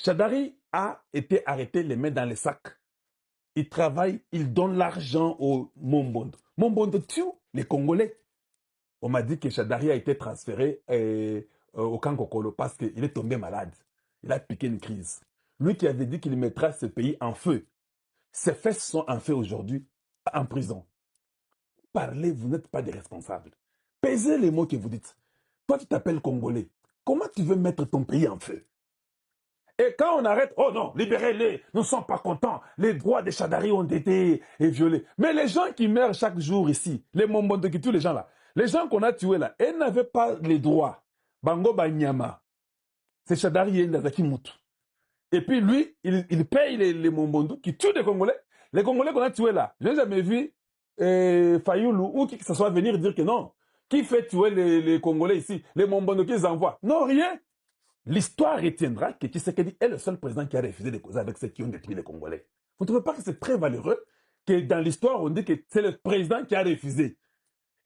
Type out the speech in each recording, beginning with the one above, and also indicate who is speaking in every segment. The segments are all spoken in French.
Speaker 1: Shadari a été arrêté les mains dans les sacs. Il travaille, il donne l'argent au Mombondo. Mombondo tue les Congolais. On m'a dit que Shadari a été transféré au Kankokolo parce qu'il est tombé malade. Il a piqué une crise. Lui qui avait dit qu'il mettra ce pays en feu. Ses fesses sont en feu aujourd'hui, en prison. Parlez, vous n'êtes pas des responsables. Pesez les mots que vous dites. Toi, tu t'appelles Congolais. Comment tu veux mettre ton pays en feu? Et quand on arrête, oh non, libérez-les, nous ne sommes pas contents, les droits des Shadari ont été violés. Mais les gens qui meurent chaque jour ici, les Mombondo qui tuent les gens là, les gens qu'on a tués là, ils n'avaient pas les droits. Bango Banyama, c'est Shadari et Nazaki Moutou. Et puis lui, il paye les Mombondo qui tuent des Congolais. Les Congolais qu'on a tués là, je n'ai jamais vu Fayoulou ou qui que ce soit venir dire que non. Qui fait tuer les Congolais ici, les Mombondo qu'ils envoient? Non, rien. L'histoire retiendra que Tshisekedi est le seul président qui a refusé de causer avec ceux qui ont détruit les Congolais. Vous ne trouvez pas que c'est très valeureux que dans l'histoire, on dit que c'est le président qui a refusé.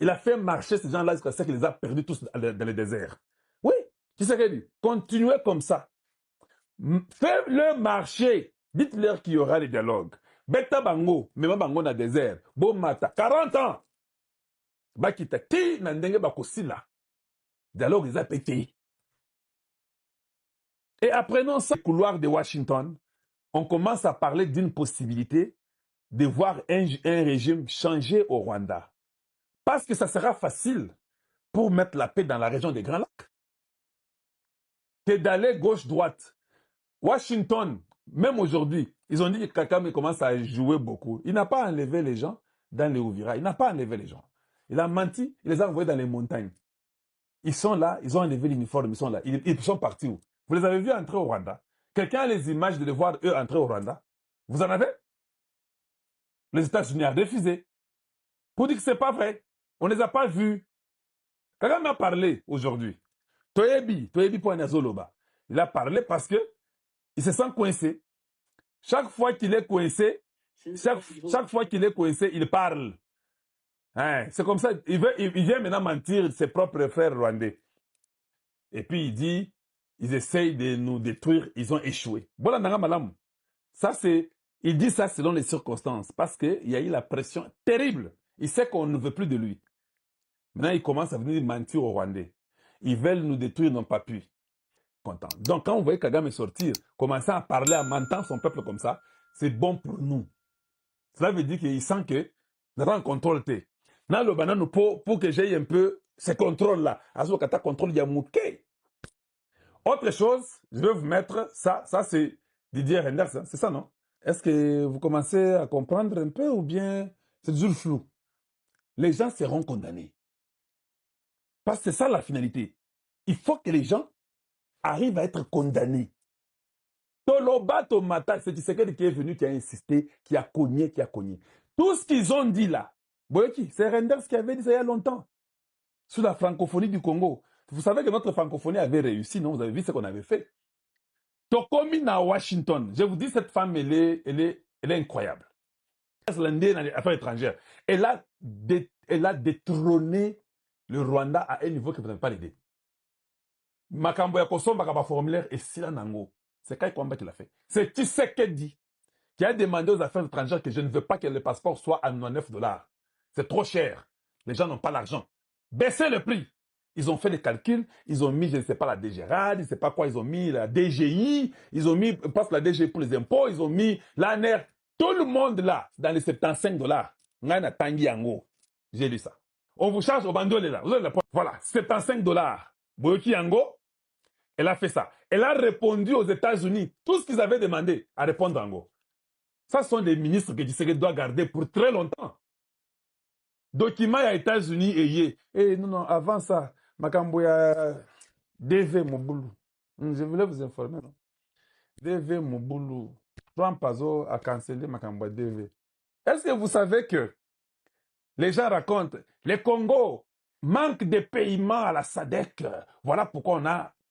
Speaker 1: Il a fait marcher ces gens-là jusqu'à ce qu'il les a perdus tous dans le désert. Oui, Tshisekedi, continuez comme ça. Faites-le marcher. Dites-leur qu'il y aura des dialogues. Beta Bango, même Bango dans le désert. Bomata, 40 ans. Bakita, ti, nandenge bakosila. Dialogue, ils ont pété. Et apprenant ça, couloir de Washington, on commence à parler d'une possibilité de voir un régime changer au Rwanda. Parce que ça sera facile pour mettre la paix dans la région des Grands Lacs. Que d'aller gauche-droite. Washington, même aujourd'hui, ils ont dit que Kagame commence à jouer beaucoup. Il n'a pas enlevé les gens dans les Ouvira. Il n'a pas enlevé les gens. Il a menti, il les a envoyés dans les montagnes. Ils sont là, ils ont enlevé l'uniforme, ils sont là. Ils sont partis où? Vous les avez vus entrer au Rwanda? Quelqu'un a les images de les voir eux entrer au Rwanda? Vous en avez? Les États-Unis ont refusé. Pour dire que c'est pas vrai. On ne les a pas vus. Kagame a parlé aujourd'hui. Toyebi Poinazoloba. Il a parlé parce que il se sent coincé. Chaque fois qu'il est coincé, chaque fois qu'il est coincé, il parle. Hein, c'est comme ça. Il vient maintenant mentir ses propres frères rwandais. Et puis il dit, ils essayent de nous détruire, ils ont échoué. Voilà, Malam. Ça, c'est, il dit ça selon les circonstances, parce qu'il y a eu la pression terrible. Il sait qu'on ne veut plus de lui. Maintenant, il commence à venir mentir aux Rwandais. Ils veulent nous détruire, n'ont pas pu. Content. Donc, quand on voyait Kagame sortir, commencer à parler, à mentir son peuple comme ça, c'est bon pour nous. Cela veut dire qu'il sent que nous avons un contrôle. Dans le banane, pour que j'aie un peu ce contrôle-là, à ce moment contrôle, il y a mouké. Autre chose, je vais vous mettre ça c'est Didier Renders, hein, c'est ça, non? Est-ce que vous commencez à comprendre un peu ou bien c'est toujours flou? Les gens seront condamnés. Parce que c'est ça la finalité. Il faut que les gens arrivent à être condamnés. Toloba Tomata, c'est Tshisekedi qui est venu, qui a insisté, qui a cogné. Tout ce qu'ils ont dit là, c'est Renders qui avait dit ça il y a longtemps, sur la francophonie du Congo. Vous savez que notre francophonie avait réussi, non? Vous avez vu ce qu'on avait fait. Tokomi à Washington, je vous dis, cette femme, elle est incroyable. Affaires étrangères. Elle a détrôné le Rwanda à un niveau que vous n'avez pas l'idée. Makambo ya Kosomba kaba formulaire et Sila Nango. C'est Kai Kwamba qui l'a fait. C'est Tshisekedi qui a demandé aux affaires étrangères que je ne veux pas que le passeport soit à 9 $. C'est trop cher. Les gens n'ont pas l'argent. Baissez le prix. Ils ont fait les calculs, ils ont mis, je ne sais pas, la DGRAD, je ne sais pas quoi, ils ont mis la DGI, ils ont mis, parce que la DGI pour les impôts, ils ont mis l'ANER. Tout le monde là, dans les 75 $. Ngana Tangi Yango. J'ai lu ça. On vous charge au bandole là. Voilà, 75 $. Boyoki Yango, elle a fait ça. Elle a répondu aux États-Unis tout ce qu'ils avaient demandé à répondre en Go. Ça sont des ministres que Tshisekedi doit garder pour très longtemps. Document à États-Unis et non, avant ça, Makamboya DV Moboulou. Je voulais vous informer, non? DV Moboulou. Trump a cancellé Makamboya DV. Est-ce que vous savez que les gens racontent, les Congo manquent de paiement à la SADC. Voilà pourquoi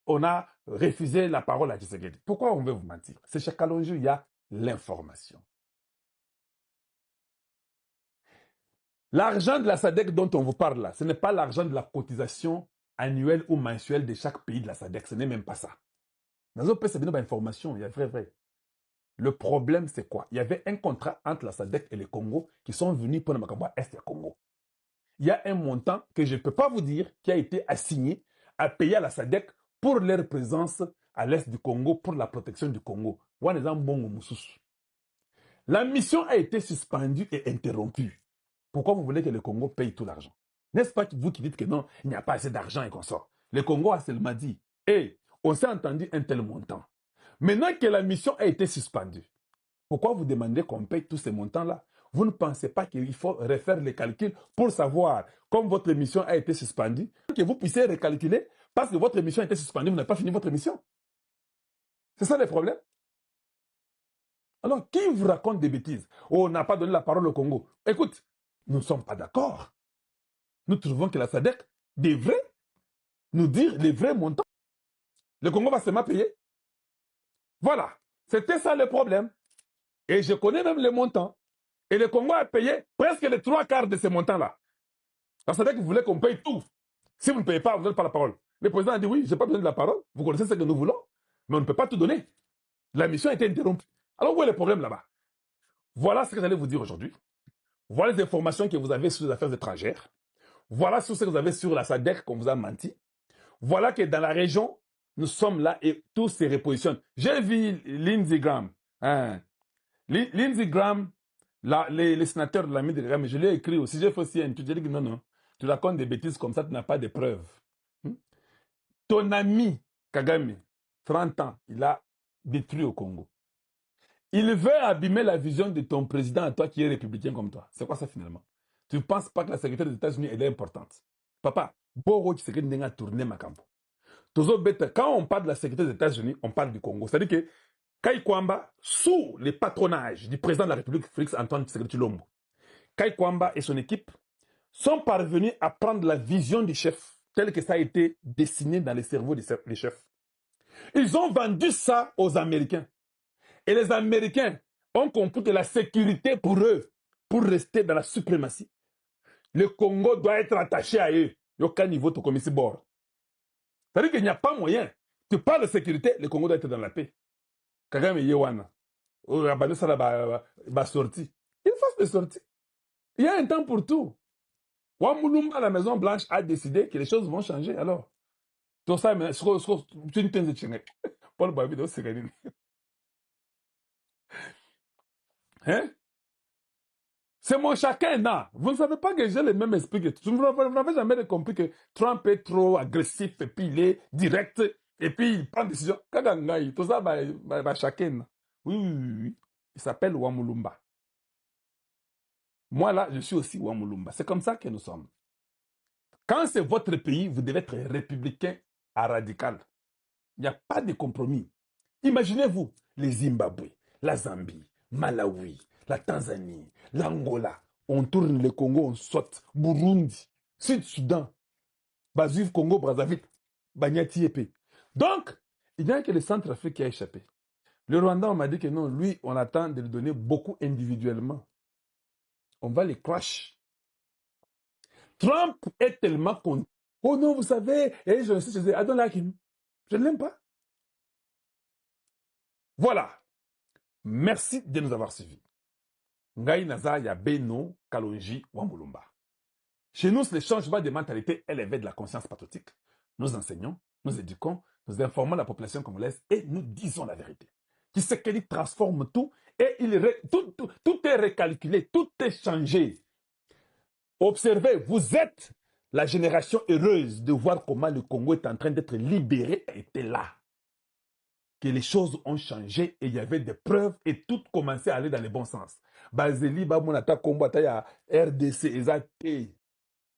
Speaker 1: on a refusé la parole à Tshisekedi. Pourquoi on veut vous mentir? C'est chez Kalonji, il y a l'information. L'argent de la SADC dont on vous parle là, ce n'est pas l'argent de la cotisation annuelle ou mensuelle de chaque pays de la SADC. Ce n'est même pas ça. Dans un pays, c'est une information, il y a vrai. Le problème, c'est quoi? Il y avait un contrat entre la SADC et le Congo qui sont venus pour le Macabwa Est et Congo. Il y a un montant que je ne peux pas vous dire qui a été assigné à payer à la SADC pour leur présence à l'Est du Congo, pour la protection du Congo. La mission a été suspendue et interrompue. Pourquoi vous voulez que le Congo paye tout l'argent? N'est-ce pas vous qui dites que non, il n'y a pas assez d'argent et qu'on sort? Le Congo a seulement dit, hey, on s'est entendu un tel montant. Maintenant que la mission a été suspendue, pourquoi vous demandez qu'on paye tous ces montants-là? Vous ne pensez pas qu'il faut refaire les calculs pour savoir, comme votre mission a été suspendue, que vous puissiez recalculer parce que votre mission a été suspendue, vous n'avez pas fini votre mission. C'est ça le problème. Alors, qui vous raconte des bêtises? Oh, on n'a pas donné la parole au Congo. Écoute, nous ne sommes pas d'accord. Nous trouvons que la SADC devrait nous dire les vrais montants. Le Congo va seulement payer. Voilà. C'était ça le problème. Et je connais même les montants. Et le Congo a payé presque les 3/4 de ces montants-là. La SADC voulait qu'on paye tout. Si vous ne payez pas, vous n'avez pas la parole. Le président a dit oui, je n'ai pas besoin de la parole. Vous connaissez ce que nous voulons. Mais on ne peut pas tout donner. La mission a été interrompue. Alors où est le problème là-bas? Voilà ce que j'allais vous dire aujourd'hui. Voilà les informations que vous avez sur les affaires étrangères. Voilà ce que vous avez sur la SADC qu'on vous a menti. Voilà que dans la région, nous sommes là et tout se repositionne. J'ai vu Lindsey Graham. Hein. Lindsey Graham, les sénateurs de la de Graham, je lui ai écrit aussi, j'ai fait aussi un tweet, j'ai dit que non, tu racontes des bêtises comme ça, tu n'as pas de preuves. Ton ami Kagame, 30 ans, il a détruit au Congo. Il veut abîmer la vision de ton président à toi qui est républicain comme toi. C'est quoi ça finalement? Tu ne penses pas que la sécurité des États-Unis est importante? Papa, Boro Tshisekedi n'a tourné ma campo. Quand on parle de la sécurité des États-Unis, on parle du Congo. C'est-à-dire que Kai Kwamba, sous le patronage du président de la République, Félix Antoine Tshisekedi Tshilombo, Kai Kwamba et son équipe sont parvenus à prendre la vision du chef, telle que ça a été dessiné dans les cerveaux des chefs. Ils ont vendu ça aux Américains. Et les Américains ont compris que la sécurité pour eux, pour rester dans la suprématie, le Congo doit être attaché à eux. Il n'y a aucun niveau de commissaire bord. C'est-à-dire qu'il n'y a pas moyen. Tu parles de sécurité, le Congo doit être dans la paix. Kagame Yewana. Sorti. Il fasse des sorties. Il y a un temps pour tout. Wamulumba, la Maison Blanche, a décidé que les choses vont changer. Alors, tout ça, mais c'est une thèse de Tchéné. Paul Babido, c'est gagné. Hein? C'est mon chacun là. Vous ne savez pas que j'ai le même esprit que tout. Vous n'avez jamais compris que Trump est trop agressif et puis il est direct et puis il prend des décisions. Kagangaï, tout ça, chacun. Oui. Il s'appelle Wamulumba. Moi là, je suis aussi Wamulumba. C'est comme ça que nous sommes. Quand c'est votre pays, vous devez être républicain à radical. Il n'y a pas de compromis. Imaginez-vous les Zimbabwe, la Zambie, Malawi, la Tanzanie, l'Angola. On tourne le Congo, on saute. Burundi, Sud-Soudan, Bazuif, Congo, Brazzaville, Banyati Epé. Donc, il n'y a que le Centrafrique qui a échappé. Le Rwanda, on m'a dit que non, lui, on attend de lui donner beaucoup individuellement. On va les crash. Trump est tellement content. Oh non, vous savez, et je sais, I don't like him. Je ne l'aime pas. Voilà. Merci de nous avoir suivis. Ngai Naza Yabeno Kalonji Wambulumba. Chez nous, le changement de mentalité est l'éveil de la conscience patriotique. Nous enseignons, nous éduquons, nous informons la population congolaise et nous disons la vérité. Tshisekedi transforme tout et tout est recalculé, tout est changé. Observez, vous êtes la génération heureuse de voir comment le Congo est en train d'être libéré. Était là. Que les choses ont changé et il y avait des preuves et tout commençait à aller dans le bon sens. Bazeli, Bamonata, Kombo, RDC, Ezate.